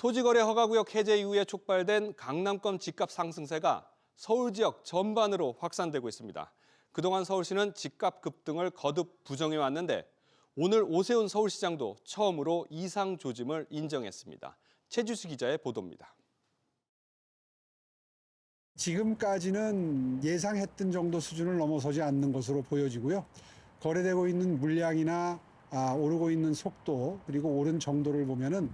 토지거래 허가구역 해제 이후에 촉발된 강남권 집값 상승세가 서울 지역 전반으로 확산되고 있습니다. 그동안 서울시는 집값 급등을 거듭 부정해왔는데 오늘 오세훈 서울시장도 처음으로 이상 조짐을 인정했습니다. 최주수 기자의 보도입니다. 지금까지는 예상했던 정도 수준을 넘어서지 않는 것으로 보여지고요. 거래되고 있는 물량이나 오르고 있는 속도 그리고 오른 정도를 보면은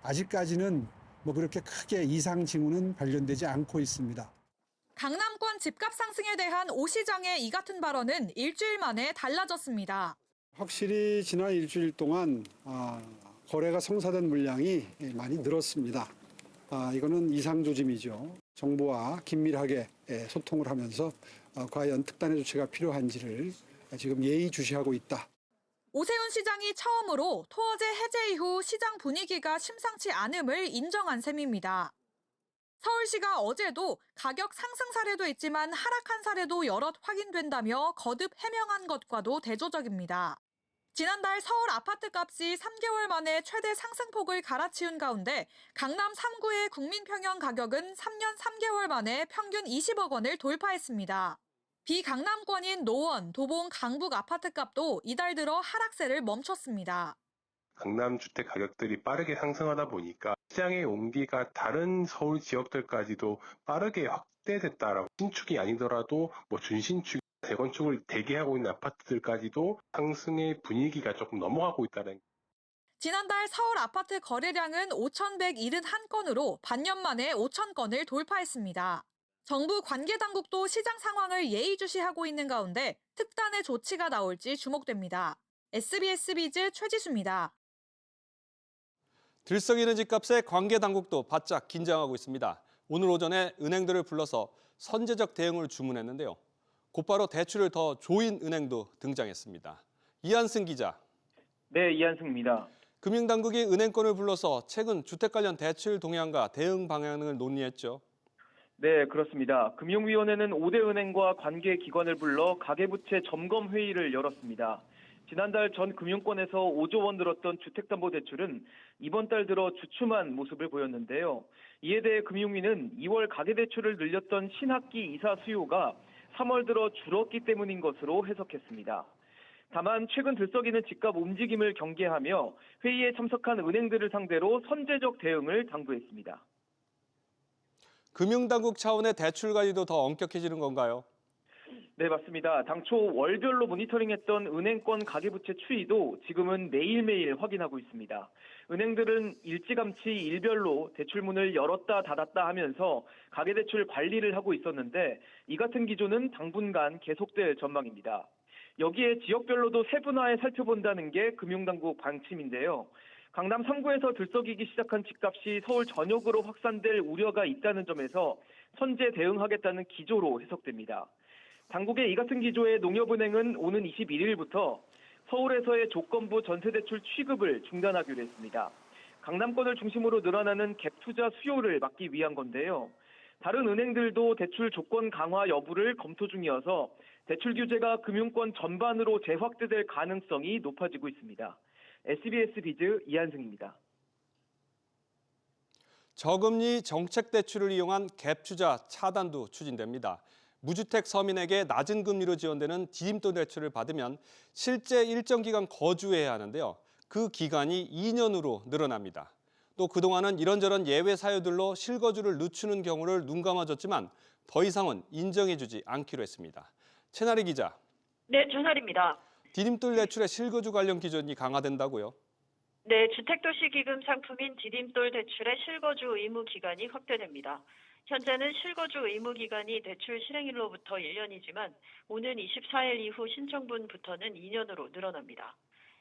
아직까지는 그렇게 크게 이상 징후는 발견되지 않고 있습니다. 강남권 집값 상승에 대한 오 시장의 이 같은 발언은 일주일 만에 달라졌습니다. 확실히 지난 일주일 동안 거래가 성사된 물량이 많이 늘었습니다. 이거는 이상 조짐이죠. 정부와 긴밀하게 소통을 하면서 과연 특단의 조치가 필요한지를 지금 예의주시하고 있다. 오세훈 시장이 처음으로 토어제 해제 이후 시장 분위기가 심상치 않음을 인정한 셈입니다. 서울시가 어제도 가격 상승 사례도 있지만 하락한 사례도 여럿 확인된다며 거듭 해명한 것과도 대조적입니다. 지난달 서울 아파트값이 3개월 만에 최대 상승폭을 갈아치운 가운데 강남 3구의 국민평형 가격은 3년 3개월 만에 평균 20억 원을 돌파했습니다. 비강남권인 노원, 도봉, 강북 아파트값도 이달 들어 하락세를 멈췄습니다. 강남 주택 가격들이 빠르게 상승하다 보니까 시장의 온기가 다른 서울 지역들까지도 빠르게 확대됐다라고, 신축이 아니더라도 준신축, 재건축을 대기하고 있는 아파트들까지도 상승의 분위기가 조금 넘어가고 있다는. 지난달 서울 아파트 거래량은 5,171건으로 반년 만에 5,000건을 돌파했습니다. 정부 관계당국도 시장 상황을 예의주시하고 있는 가운데 특단의 조치가 나올지 주목됩니다. SBS 비즈 최지수입니다. 들썩이는 집값에 관계당국도 바짝 긴장하고 있습니다. 오늘 오전에 은행들을 불러서 선제적 대응을 주문했는데요. 곧바로 대출을 더 조인 은행도 등장했습니다. 이한승 기자. 네, 이한승입니다. 금융당국이 은행권을 불러서 최근 주택 관련 대출 동향과 대응 방향을 논의했죠. 네, 그렇습니다. 금융위원회는 5대 은행과 관계 기관을 불러 가계부채 점검 회의를 열었습니다. 지난달 전 금융권에서 5조 원 들었던 주택담보대출은 이번 달 들어 주춤한 모습을 보였는데요. 이에 대해 금융위는 2월 가계대출을 늘렸던 신학기 이사 수요가 3월 들어 줄었기 때문인 것으로 해석했습니다. 다만 최근 들썩이는 집값 움직임을 경계하며 회의에 참석한 은행들을 상대로 선제적 대응을 당부했습니다. 금융당국 차원의 대출 관리도 더 엄격해지는 건가요? 네, 맞습니다. 당초 월별로 모니터링했던 은행권 가계부채 추이도 지금은 매일매일 확인하고 있습니다. 은행들은 일찌감치 일별로 대출문을 열었다 닫았다 하면서 가계대출 관리를 하고 있었는데 이 같은 기조는 당분간 계속될 전망입니다. 여기에 지역별로도 세분화해 살펴본다는 게 금융당국 방침인데요. 강남 3구에서 들썩이기 시작한 집값이 서울 전역으로 확산될 우려가 있다는 점에서 선제 대응하겠다는 기조로 해석됩니다. 당국의 이 같은 기조에 농협은행은 오는 21일부터 서울에서의 조건부 전세대출 취급을 중단하기로 했습니다. 강남권을 중심으로 늘어나는 갭투자 수요를 막기 위한 건데요. 다른 은행들도 대출 조건 강화 여부를 검토 중이어서 대출 규제가 금융권 전반으로 재확대될 가능성이 높아지고 있습니다. SBS 비즈 이한승입니다. 저금리 정책 대출을 이용한 갭 투자 차단도 추진됩니다. 무주택 서민에게 낮은 금리로 지원되는 디딤돌 대출을 받으면 실제 일정 기간 거주해야 하는데요. 그 기간이 2년으로 늘어납니다. 또 그동안은 이런저런 예외 사유들로 실거주를 늦추는 경우를 눈감아줬지만 더 이상은 인정해주지 않기로 했습니다. 채나리 기자. 네, 전할입니다. 디딤돌 대출의 실거주 관련 기준이 강화된다고요? 네, 주택도시기금 상품인 디딤돌 대출의 실거주 의무 기간이 확대됩니다. 현재는 실거주 의무 기간이 대출 실행일로부터 1년이지만 오는 24일 이후 신청분부터는 2년으로 늘어납니다.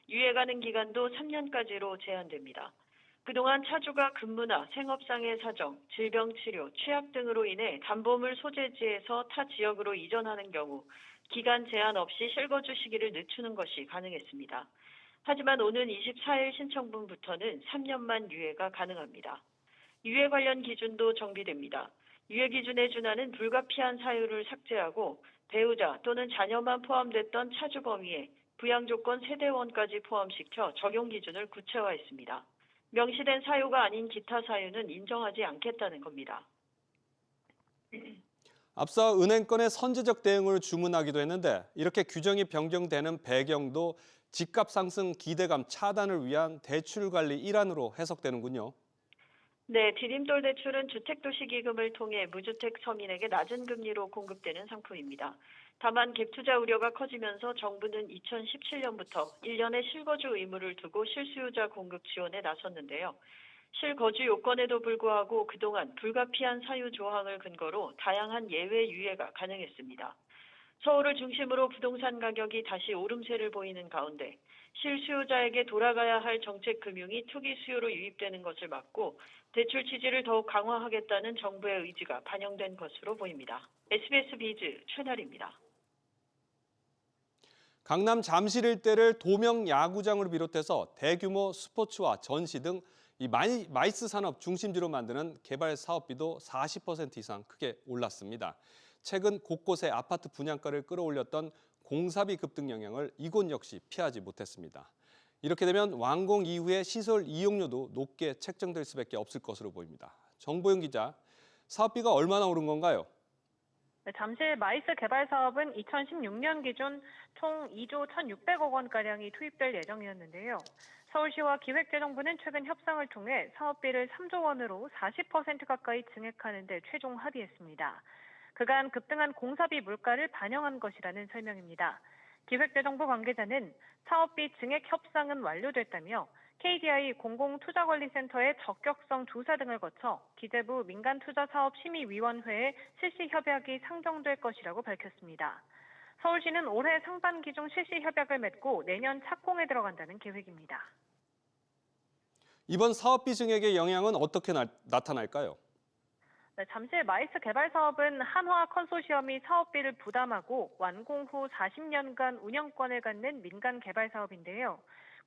유예가능 기간도 3년까지로 제한됩니다. 그동안 차주가 근무나 생업상의 사정, 질병치료, 취약 등으로 인해 담보물 소재지에서 타 지역으로 이전하는 경우 기간 제한 없이 실거주 시기를 늦추는 것이 가능했습니다. 하지만 오는 24일 신청분부터는 3년만 유예가 가능합니다. 유예 관련 기준도 정비됩니다. 유예 기준에 준하는 불가피한 사유를 삭제하고 배우자 또는 자녀만 포함됐던 차주 범위에 부양 조건 세대원까지 포함시켜 적용 기준을 구체화했습니다. 명시된 사유가 아닌 기타 사유는 인정하지 않겠다는 겁니다. 앞서 은행권의 선제적 대응을 주문하기도 했는데 이렇게 규정이 변경되는 배경도 집값 상승 기대감 차단을 위한 대출 관리 일환으로 해석되는군요. 네, 디딤돌 대출은 주택도시기금을 통해 무주택 서민에게 낮은 금리로 공급되는 상품입니다. 다만 갭 투자 우려가 커지면서 정부는 2017년부터 1년의 실거주 의무를 두고 실수요자 공급 지원에 나섰는데요. 실거주 요건에도 불구하고 그동안 불가피한 사유 조항을 근거로 다양한 예외 유예가 가능했습니다. 서울을 중심으로 부동산 가격이 다시 오름세를 보이는 가운데 실수요자에게 돌아가야 할 정책 금융이 투기 수요로 유입되는 것을 막고 대출 취지를 더욱 강화하겠다는 정부의 의지가 반영된 것으로 보입니다. SBS 비즈 최나리입니다. 강남 잠실 일대를 도명 야구장으로 비롯해서 대규모 스포츠와 전시 등 이 마이스 산업 중심지로 만드는 개발 사업비도 40% 이상 크게 올랐습니다. 최근 곳곳에 아파트 분양가를 끌어올렸던 공사비 급등 영향을 이곳 역시 피하지 못했습니다. 이렇게 되면 완공 이후에 시설 이용료도 높게 책정될 수밖에 없을 것으로 보입니다. 정보영 기자, 사업비가 얼마나 오른 건가요? 네, 잠실 마이스 개발 사업은 2016년 기준 총 2조 1,600억 원가량이 투입될 예정이었는데요. 서울시와 기획재정부는 최근 협상을 통해 사업비를 3조 원으로 40% 가까이 증액하는 데 최종 합의했습니다. 그간 급등한 공사비 물가를 반영한 것이라는 설명입니다. 기획재정부 관계자는 사업비 증액 협상은 완료됐다며 KDI 공공투자관리센터의 적격성 조사 등을 거쳐 기재부 민간투자사업심의위원회에 실시 협약이 상정될 것이라고 밝혔습니다. 서울시는 올해 상반기 중 실시 협약을 맺고 내년 착공에 들어간다는 계획입니다. 이번 사업비 증액의 영향은 어떻게 나타날까요? 네, 잠실 마이스 개발 사업은 한화 컨소시엄이 사업비를 부담하고 완공 후 40년간 운영권을 갖는 민간 개발 사업인데요.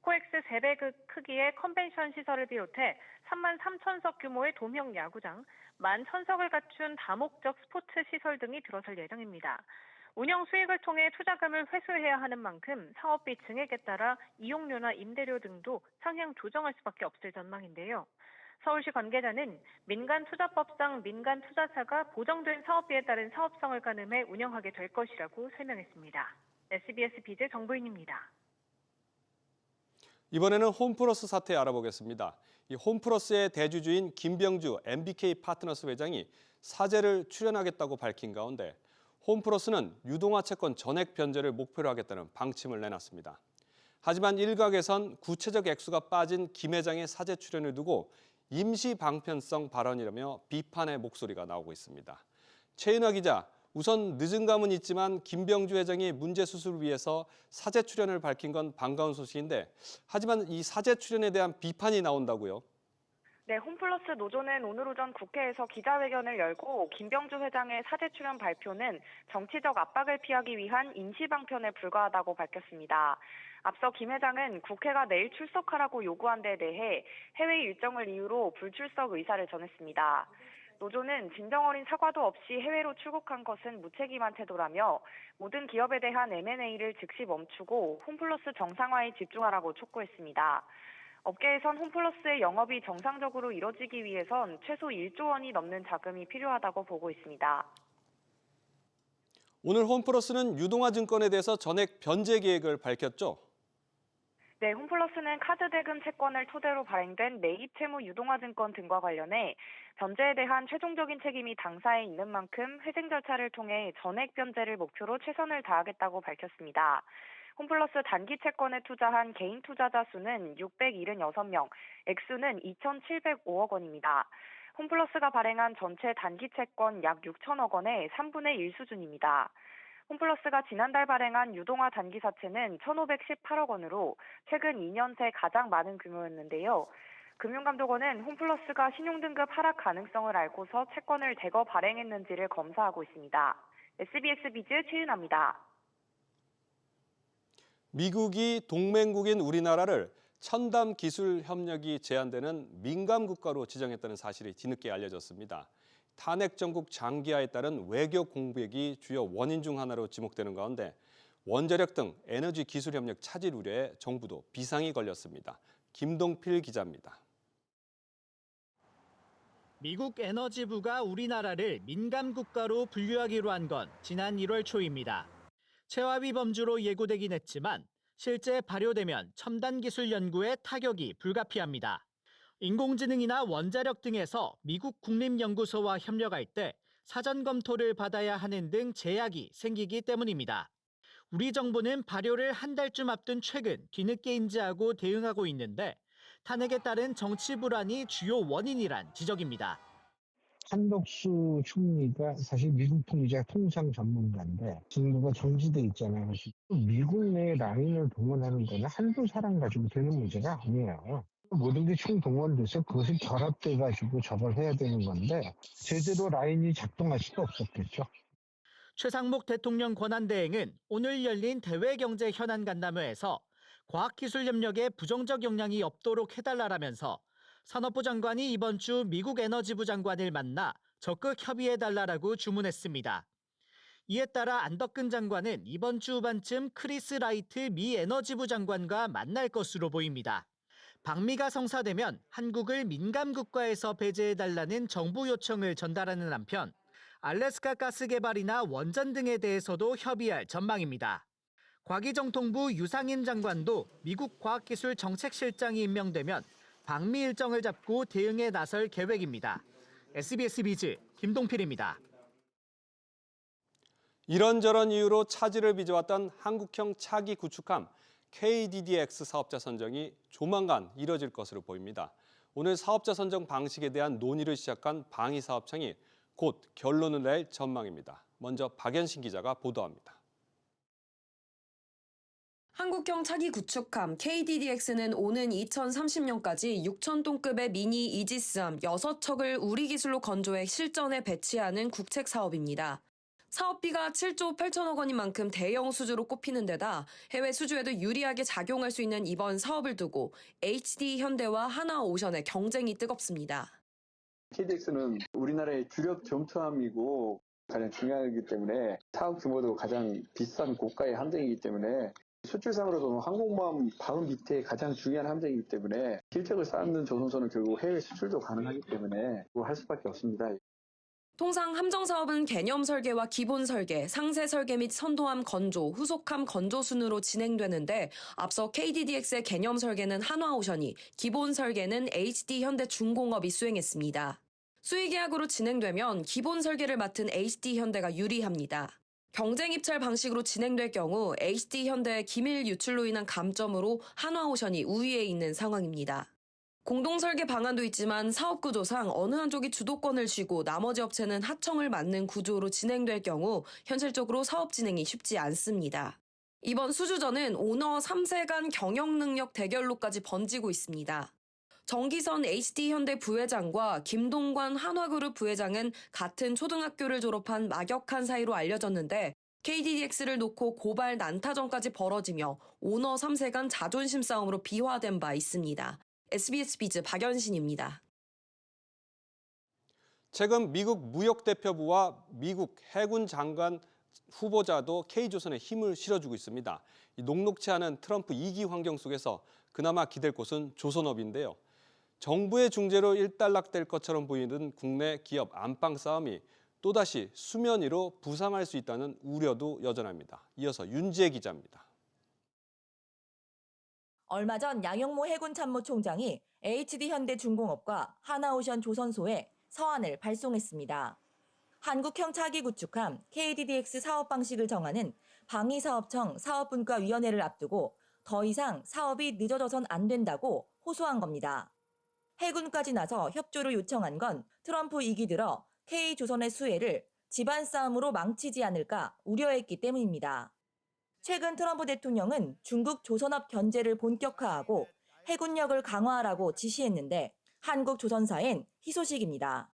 코엑스 3배 크기의 컨벤션 시설을 비롯해 3만 3천석 규모의 도명 야구장, 11,000석을 갖춘 다목적 스포츠 시설 등이 들어설 예정입니다. 운영 수익을 통해 투자금을 회수해야 하는 만큼 사업비 증액에 따라 이용료나 임대료 등도 상향 조정할 수밖에 없을 전망인데요. 서울시 관계자는 민간투자법상 민간투자사가 보정된 사업비에 따른 사업성을 가늠해 운영하게 될 것이라고 설명했습니다. SBS 비즈 정보인입니다. 이번에는 홈플러스 사태 알아보겠습니다. 이 홈플러스의 대주주인 김병주 MBK 파트너스 회장이 사재를 출연하겠다고 밝힌 가운데 홈플러스는 유동화 채권 전액 변제를 목표로 하겠다는 방침을 내놨습니다. 하지만 일각에선 구체적 액수가 빠진 김 회장의 사재 출연을 두고 임시 방편성 발언이라며 비판의 목소리가 나오고 있습니다. 최인화 기자, 우선 늦은 감은 있지만 김병주 회장이 문제 수술을 위해서 사재 출연을 밝힌 건 반가운 소식인데 하지만 이 사재 출연에 대한 비판이 나온다고요? 네, 홈플러스 노조는 오늘 오전 국회에서 기자회견을 열고 김병주 회장의 사재 출연 발표는 정치적 압박을 피하기 위한 임시방편에 불과하다고 밝혔습니다. 앞서 김 회장은 국회가 내일 출석하라고 요구한 데 대해 해외 일정을 이유로 불출석 의사를 전했습니다. 노조는 진정 어린 사과도 없이 해외로 출국한 것은 무책임한 태도라며 모든 기업에 대한 M&A를 즉시 멈추고 홈플러스 정상화에 집중하라고 촉구했습니다. 업계에선 홈플러스의 영업이 정상적으로 이뤄지기 위해선 최소 1조 원이 넘는 자금이 필요하다고 보고 있습니다. 오늘 홈플러스는 유동화 증권에 대해서 전액 변제 계획을 밝혔죠? 네, 홈플러스는 카드 대금 채권을 토대로 발행된 매입 채무 유동화 증권 등과 관련해 변제에 대한 최종적인 책임이 당사에 있는 만큼 회생 절차를 통해 전액 변제를 목표로 최선을 다하겠다고 밝혔습니다. 홈플러스 단기 채권에 투자한 개인 투자자 수는 676명, 액수는 2,705억 원입니다. 홈플러스가 발행한 전체 단기 채권 약 6천억 원의 3분의 1 수준입니다. 홈플러스가 지난달 발행한 유동화 단기 사채는 1,518억 원으로 최근 2년 새 가장 많은 규모였는데요. 금융감독원은 홈플러스가 신용등급 하락 가능성을 알고서 채권을 대거 발행했는지를 검사하고 있습니다. SBS 비즈 최윤아입니다. 미국이 동맹국인 우리나라를 첨단 기술 협력이 제한되는 민감 국가로 지정했다는 사실이 뒤늦게 알려졌습니다. 탄핵 정국 장기화에 따른 외교 공백이 주요 원인 중 하나로 지목되는 가운데 원자력 등 에너지 기술 협력 차질 우려에 정부도 비상이 걸렸습니다. 김동필 기자입니다. 미국 에너지부가 우리나라를 민감 국가로 분류하기로 한 건 지난 1월 초입니다. 체화비 범주로 예고되긴 했지만 실제 발효되면 첨단 기술 연구에 타격이 불가피합니다. 인공지능이나 원자력 등에서 미국 국립연구소와 협력할 때 사전 검토를 받아야 하는 등 제약이 생기기 때문입니다. 우리 정부는 발효를 한 달쯤 앞둔 최근 뒤늦게 인지하고 대응하고 있는데 탄핵에 따른 정치 불안이 주요 원인이란 지적입니다. 한덕수 총리가 사실 미국 통제 통상 전문가인데 정부가 정지돼 있잖아요. 그래서 미국 내 라인을 동원하는 거는 한두 사람 가지고 되는 문제가 아니에요. 모든 게 총동원돼서 그것이 결합돼가지고 저걸 해야 되는 건데 제대로 라인이 작동할 수가 없었겠죠. 최상목 대통령 권한대행은 오늘 열린 대외경제 현안 간담회에서 과학기술 협력에 부정적 영향이 없도록 해달라라면서 산업부 장관이 이번 주 미국 에너지부 장관을 만나 적극 협의해달라고 주문했습니다. 이에 따라 안덕근 장관은 이번 주 후반쯤 크리스 라이트 미 에너지부 장관과 만날 것으로 보입니다. 방미가 성사되면 한국을 민감 국가에서 배제해달라는 정부 요청을 전달하는 한편 알래스카 가스 개발이나 원전 등에 대해서도 협의할 전망입니다. 과기정통부 유상임 장관도 미국 과학기술 정책실장이 임명되면 방미 일정을 잡고 대응에 나설 계획입니다. SBS 비즈 김동필입니다. 이런저런 이유로 차질을 빚어왔던 한국형 차기 구축함 KDDX 사업자 선정이 조만간 이뤄질 것으로 보입니다. 오늘 사업자 선정 방식에 대한 논의를 시작한 방위사업청이 곧 결론을 낼 전망입니다. 먼저 박연신 기자가 보도합니다. 한국형 차기 구축함 KDDX는 오는 2030년까지 6,000톤급의 미니 이지스함 6척을 우리 기술로 건조해 실전에 배치하는 국책 사업입니다. 사업비가 7조 8천억 원인 만큼 대형 수주로 꼽히는 데다 해외 수주에도 유리하게 작용할 수 있는 이번 사업을 두고 HD 현대와 하나오션의 경쟁이 뜨겁습니다. KDX는 우리나라의 주력 전투함이고 가장 중요하기 때문에 사업 규모도 가장 비싼 고가의 함정이기 때문에 수출상으로도 항공모함 바로 밑에 가장 중요한 함정이기 때문에 실적을 쌓는 조선소는 결국 해외 수출도 가능하기 때문에 할 수밖에 없습니다. 통상 함정 사업은 개념 설계와 기본 설계, 상세 설계 및 선도함 건조, 후속함 건조 순으로 진행되는데 앞서 KDDX의 개념 설계는 한화오션이, 기본 설계는 HD 현대중공업이 수행했습니다. 수의 계약으로 진행되면 기본 설계를 맡은 HD 현대가 유리합니다. 경쟁 입찰 방식으로 진행될 경우 HD 현대의 기밀 유출로 인한 감점으로 한화오션이 우위에 있는 상황입니다. 공동 설계 방안도 있지만 사업 구조상 어느 한쪽이 주도권을 쥐고 나머지 업체는 하청을 맡는 구조로 진행될 경우 현실적으로 사업 진행이 쉽지 않습니다. 이번 수주전은 오너 3세 간 경영 능력 대결로까지 번지고 있습니다. 정기선 HD현대 부회장과 김동관 한화그룹 부회장은 같은 초등학교를 졸업한 막역한 사이로 알려졌는데 KDDX를 놓고 고발 난타전까지 벌어지며 오너 3세 간 자존심 싸움으로 비화된 바 있습니다. SBS 비즈 박연신입니다. 최근 미국 무역대표부와 미국 해군 장관 후보자도 K조선에 힘을 실어주고 있습니다. 이 녹록치 않은 트럼프 2기 환경 속에서 그나마 기댈 곳은 조선업인데요. 정부의 중재로 일단락될 것처럼 보이는 국내 기업 안방 싸움이 또다시 수면 위로 부상할 수 있다는 우려도 여전합니다. 이어서 윤지혜 기자입니다. 얼마 전 양용모 해군참모총장이 HD현대중공업과 하나오션 조선소에 서한을 발송했습니다. 한국형 차기 구축함 KDDX 사업 방식을 정하는 방위사업청 사업분과위원회를 앞두고 더 이상 사업이 늦어져선 안 된다고 호소한 겁니다. 해군까지 나서 협조를 요청한 건 트럼프 2기 들어 K조선의 수혜를 집안 싸움으로 망치지 않을까 우려했기 때문입니다. 최근 트럼프 대통령은 중국 조선업 견제를 본격화하고 해군력을 강화하라고 지시했는데 한국 조선사엔 희소식입니다.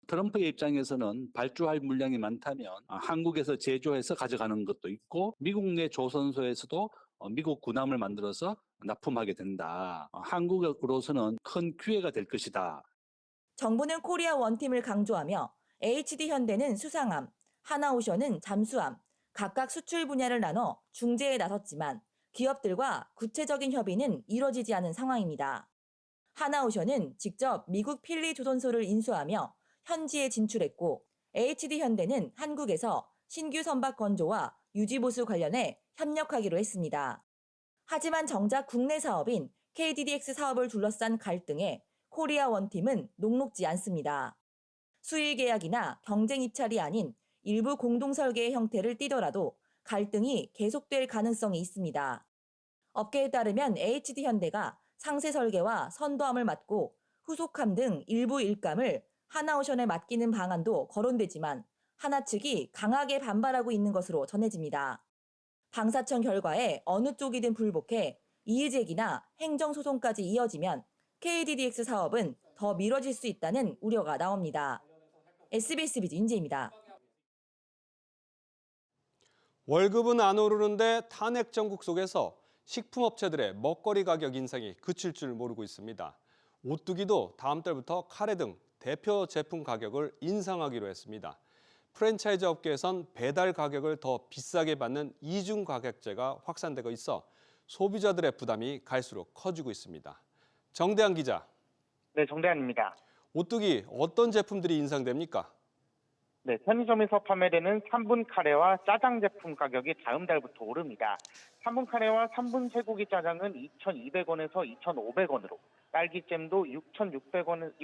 트럼프의 입장에서는 발주할 물량이 많다면 한국에서 제조해서 가져가는 것도 있고 미국 내 조선소에서도 미국 군함을 만들어서 납품하게 된다. 한국으로서는 큰 기회가 될 것이다. 정부는 코리아 원팀을 강조하며 HD현대는 수상함, 하나오션은 잠수함, 각각 수출 분야를 나눠 중재에 나섰지만 기업들과 구체적인 협의는 이뤄지지 않은 상황입니다. 하나오션은 직접 미국 필리 조선소를 인수하며 현지에 진출했고 HD현대는 한국에서 신규 선박 건조와 유지보수 관련해 협력하기로 했습니다. 하지만 정작 국내 사업인 KDDX 사업을 둘러싼 갈등에 코리아 원팀은 녹록지 않습니다. 수일 계약이나 경쟁 입찰이 아닌 일부 공동 설계의 형태를 띠더라도 갈등이 계속될 가능성이 있습니다. 업계에 따르면 HD현대가 상세 설계와 선도함을 맡고 후속함 등 일부 일감을 하나오션에 맡기는 방안도 거론되지만 하나 측이 강하게 반발하고 있는 것으로 전해집니다. 방사청 결과에 어느 쪽이든 불복해 이의제기나 행정소송까지 이어지면 KDDX 사업은 더 미뤄질 수 있다는 우려가 나옵니다. SBS 비즈 윤재입니다. 월급은 안 오르는데 탄핵 정국 속에서 식품업체들의 먹거리 가격 인상이 그칠 줄 모르고 있습니다. 오뚜기도 다음 달부터 카레 등 대표 제품 가격을 인상하기로 했습니다. 프랜차이즈 업계에선 배달 가격을 더 비싸게 받는 이중 가격제가 확산되고 있어 소비자들의 부담이 갈수록 커지고 있습니다. 정대한 기자. 네, 정대한입니다. 오뚜기 어떤 제품들이 인상됩니까? 네, 편의점에서 판매되는 3분 카레와 짜장 제품 가격이 다음 달부터 오릅니다. 3분 카레와 3분 쇠고기 짜장은 2,200원에서 2,500원으로, 딸기잼도 6,600원으로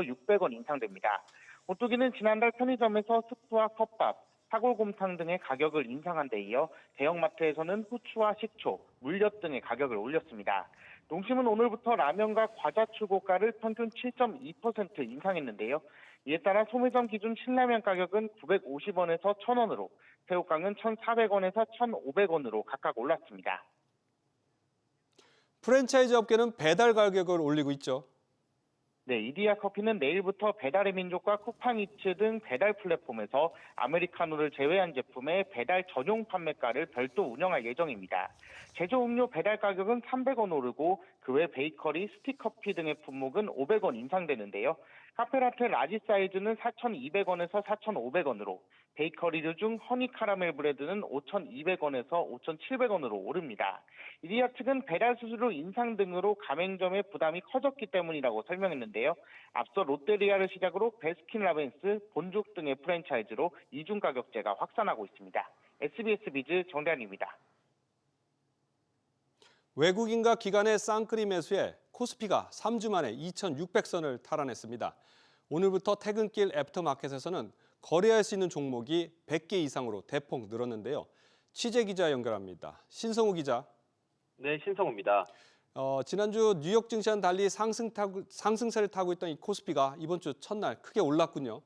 600원 인상됩니다. 오뚜기는 지난달 편의점에서 스프와 컵밥, 사골곰탕 등의 가격을 인상한 데 이어 대형마트에서는 후추와 식초, 물엿 등의 가격을 올렸습니다. 농심은 오늘부터 라면과 과자 출고가를 평균 7.2% 인상했는데요. 이에 따라 소매점 기준 신라면 가격은 950원에서 1,000원으로, 새우깡은 1,400원에서 1,500원으로 각각 올랐습니다. 프랜차이즈 업계는 배달 가격을 올리고 있죠. 네, 이디야 커피는 내일부터 배달의 민족과 쿠팡이츠 등 배달 플랫폼에서 아메리카노를 제외한 제품의 배달 전용 판매가를 별도 운영할 예정입니다. 제조 음료 배달 가격은 300원 오르고 그 외 베이커리, 스틱커피 등의 품목은 500원 인상되는데요. 카페라테 라지 사이즈는 4,200원에서 4,500원으로, 베이커리류 중 허니 카라멜 브레드는 5,200원에서 5,700원으로 오릅니다. 이디야 측은 배달 수수료 인상 등으로 가맹점의 부담이 커졌기 때문이라고 설명했는데요. 앞서 롯데리아를 시작으로 베스킨라빈스, 본죽 등의 프랜차이즈로 이중 가격제가 확산하고 있습니다. SBS 비즈 정대한입니다. 외국인과 기관의 쌍끌이 매수에 코스피가 3주 만에 2,600선을 탈환했습니다. 오늘부터 퇴근길 애프터마켓에서는 거래할 수 있는 종목이 100개 이상으로 대폭 늘었는데요. 취재 기자 연결합니다. 신성우 기자. 네, 신성우입니다. 지난주 뉴욕 증시와는 달리 상승세를 타고 있던 이 코스피가 이번 주 첫날 크게 올랐군요.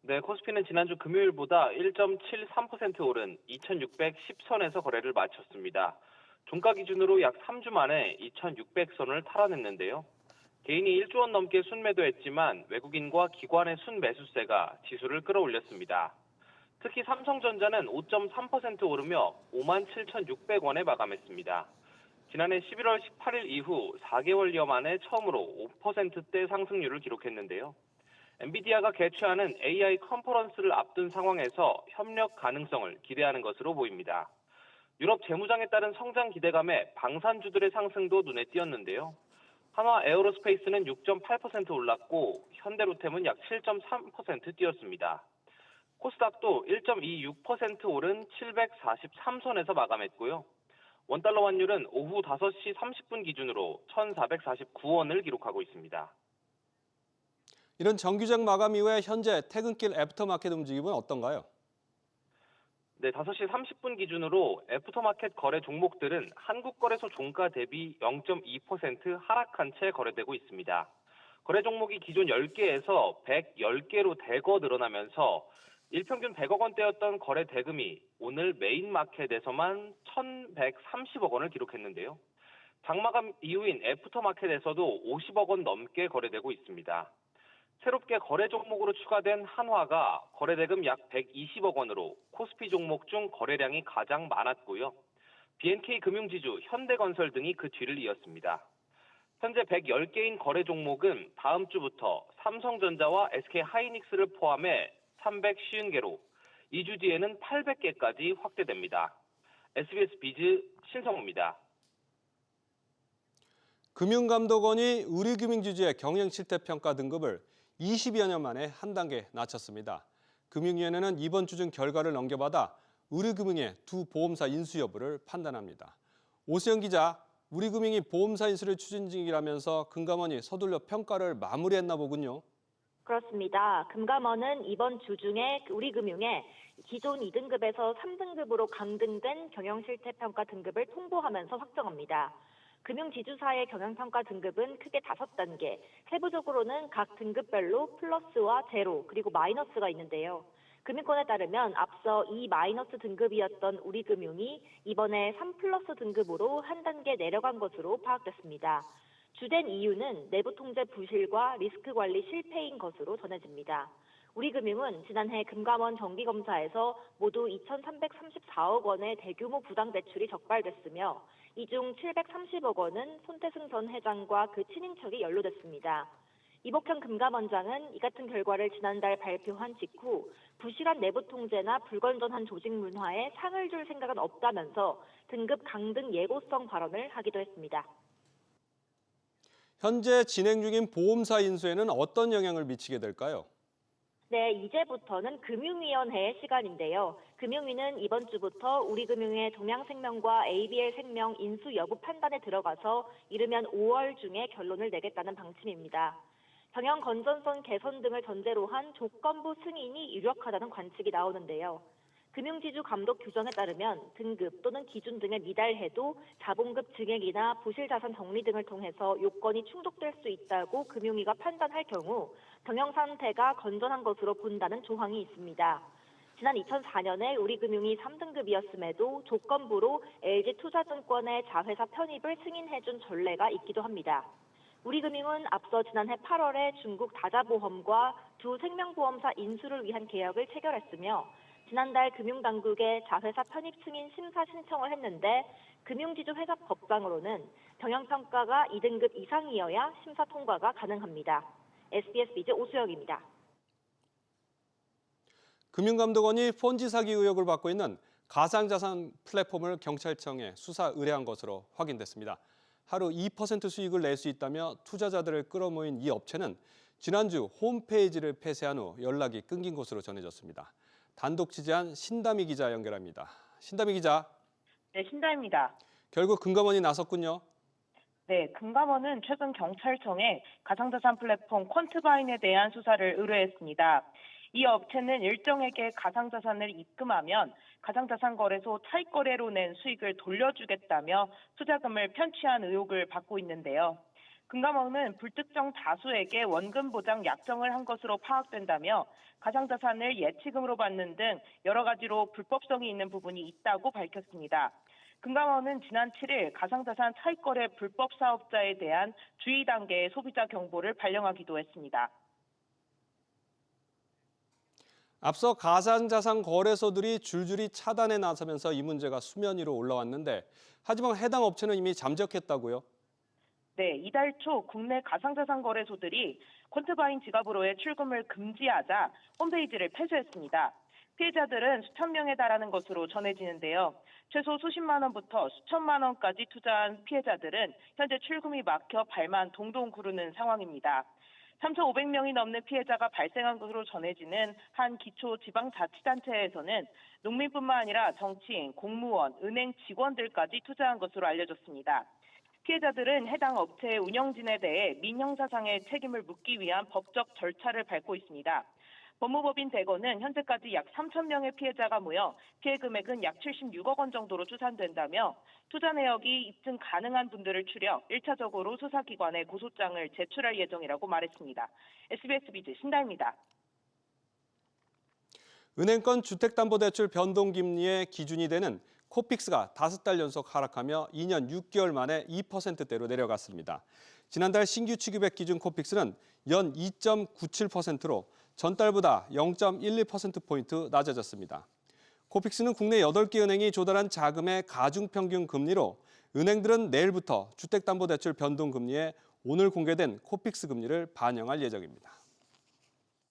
네, 코스피는 지난주 금요일보다 1.73% 오른 2,610선에서 거래를 마쳤습니다. 종가 기준으로 약 3주 만에 2,600선을 탈환했는데요. 개인이 1조 원 넘게 순매도했지만 외국인과 기관의 순매수세가 지수를 끌어올렸습니다. 특히 삼성전자는 5.3% 오르며 57,600원에 마감했습니다. 지난해 11월 18일 이후 4개월여 만에 처음으로 5%대 상승률을 기록했는데요. 엔비디아가 개최하는 AI 컨퍼런스를 앞둔 상황에서 협력 가능성을 기대하는 것으로 보입니다. 유럽 재무장에 따른 성장 기대감에 방산주들의 상승도 눈에 띄었는데요. 한화 에어로스페이스는 6.8% 올랐고 현대로템은 약 7.3% 뛰었습니다. 코스닥도 1.26% 오른 743선에서 마감했고요. 원달러 환율은 오후 5시 30분 기준으로 1,449원을 기록하고 있습니다. 이런 정규장 마감 이후에 현재 퇴근길 애프터마켓 움직임은 어떤가요? 네, 5시 30분 기준으로 애프터마켓 거래 종목들은 한국거래소 종가 대비 0.2% 하락한 채 거래되고 있습니다. 거래 종목이 기존 10개에서 110개로 대거 늘어나면서 일평균 100억 원대였던 거래 대금이 오늘 메인 마켓에서만 1,130억 원을 기록했는데요. 장마감 이후인 애프터마켓에서도 50억 원 넘게 거래되고 있습니다. 새롭게 거래 종목으로 추가된 한화가 거래 대금 약 120억 원으로 코스피 종목 중 거래량이 가장 많았고요. BNK 금융지주, 현대건설 등이 그 뒤를 이었습니다. 현재 110개인 거래 종목은 다음 주부터 삼성전자와 SK하이닉스를 포함해 350개로 2주 뒤에는 800개까지 확대됩니다. SBS 비즈 신성우입니다. 금융감독원이 우리금융지주의 경영실태평가 등급을 20여 년 만에 한 단계 낮췄습니다. 금융위원회는 이번 주 중 결과를 넘겨받아 우리금융의 두 보험사 인수 여부를 판단합니다. 오수영 기자, 우리금융이 보험사 인수를 추진 중이라면서 금감원이 서둘러 평가를 마무리했나 보군요. 그렇습니다. 금감원은 이번 주 중에 우리금융에 기존 2등급에서 3등급으로 강등된 경영실태평가 등급을 통보하면서 확정합니다. 금융지주사의 경영평가 등급은 크게 5단계, 세부적으로는 각 등급별로 플러스와 제로, 그리고 마이너스가 있는데요. 금융권에 따르면 앞서 2- 등급이었던 우리금융이 이번에 3+ 등급으로 한 단계 내려간 것으로 파악됐습니다. 주된 이유는 내부 통제 부실과 리스크 관리 실패인 것으로 전해집니다. 우리금융은 지난해 금감원 정기검사에서 모두 2,334억 원의 대규모 부당 대출이 적발됐으며 이 중 730억 원은 손태승 전 회장과 그 친인척이 연루됐습니다. 이복현 금감원장은 이 같은 결과를 지난달 발표한 직후 부실한 내부 통제나 불건전한 조직 문화에 상을 줄 생각은 없다면서 등급 강등 예고성 발언을 하기도 했습니다. 현재 진행 중인 보험사 인수에는 어떤 영향을 미치게 될까요? 네, 이제부터는 금융위원회의 시간인데요. 금융위는 이번 주부터 우리금융의 동양생명과 ABL생명 인수 여부 판단에 들어가서 이르면 5월 중에 결론을 내겠다는 방침입니다. 경영 건전성 개선 등을 전제로 한 조건부 승인이 유력하다는 관측이 나오는데요. 금융지주 감독 규정에 따르면 등급 또는 기준 등에 미달해도 자본급 증액이나 부실자산 정리 등을 통해서 요건이 충족될 수 있다고 금융위가 판단할 경우 경영 상태가 건전한 것으로 본다는 조항이 있습니다. 지난 2004년에 우리금융이 3등급이었음에도 조건부로 LG투자증권의 자회사 편입을 승인해준 전례가 있기도 합니다. 우리금융은 앞서 지난해 8월에 중국 다자보험과 두 생명보험사 인수를 위한 계약을 체결했으며 지난달 금융당국에 자회사 편입 승인 심사 신청을 했는데 금융지주회사법상으로는 경영평가가 2등급 이상이어야 심사 통과가 가능합니다. SBS 비즈 오수영입니다. 금융감독원이 폰지 사기 의혹을 받고 있는 가상자산 플랫폼을 경찰청에 수사 의뢰한 것으로 확인됐습니다. 하루 2% 수익을 낼 수 있다며 투자자들을 끌어모인 이 업체는 지난주 홈페이지를 폐쇄한 후 연락이 끊긴 것으로 전해졌습니다. 단독 취재한 신다미 기자 연결합니다. 신다미 기자. 네, 신다입니다. 결국 금감원이 나섰군요. 네, 금감원은 최근 경찰청에 가상자산 플랫폼 퀀트바인에 대한 수사를 의뢰했습니다. 이 업체는 일정에게 가상자산을 입금하면 가상자산 거래소 차익거래로 낸 수익을 돌려주겠다며 투자금을 편취한 의혹을 받고 있는데요. 금감원은 불특정 다수에게 원금 보장 약정을 한 것으로 파악된다며 가상자산을 예치금으로 받는 등 여러 가지로 불법성이 있는 부분이 있다고 밝혔습니다. 금감원은 지난 7일 가상자산 차익거래 불법 사업자에 대한 주의 단계의 소비자 경보를 발령하기도 했습니다. 앞서 가상자산 거래소들이 줄줄이 차단에 나서면서 이 문제가 수면 위로 올라왔는데 하지만 해당 업체는 이미 잠적했다고요? 네, 이달 초 국내 가상자산 거래소들이 퀀트바인 지갑으로의 출금을 금지하자 홈페이지를 폐쇄했습니다. 피해자들은 수천 명에 달하는 것으로 전해지는데요. 최소 수십만 원부터 수천만 원까지 투자한 피해자들은 현재 출금이 막혀 발만 동동 구르는 상황입니다. 3,500명이 넘는 피해자가 발생한 것으로 전해지는 한 기초지방자치단체에서는 농민뿐만 아니라 정치인, 공무원, 은행 직원들까지 투자한 것으로 알려졌습니다. 피해자들은 해당 업체의 운영진에 대해 민형사상의 책임을 묻기 위한 법적 절차를 밟고 있습니다. 법무법인 대검은 현재까지 약 3,000명의 피해자가 모여 피해 금액은 약 76억 원 정도로 추산된다며 투자 내역이 입증 가능한 분들을 추려 1차적으로 수사기관에 고소장을 제출할 예정이라고 말했습니다. SBS 비즈 신다입니다. 은행권 주택담보대출 변동금리의 기준이 되는 코픽스가 5달 연속 하락하며 2년 6개월 만에 2%대로 내려갔습니다. 지난달 신규 취급액 기준 코픽스는 연 2.97%로 전달보다 0.12%포인트 낮아졌습니다. 코픽스는 국내 8개 은행이 조달한 자금의 가중평균 금리로 은행들은 내일부터 주택담보대출 변동금리에 오늘 공개된 코픽스 금리를 반영할 예정입니다.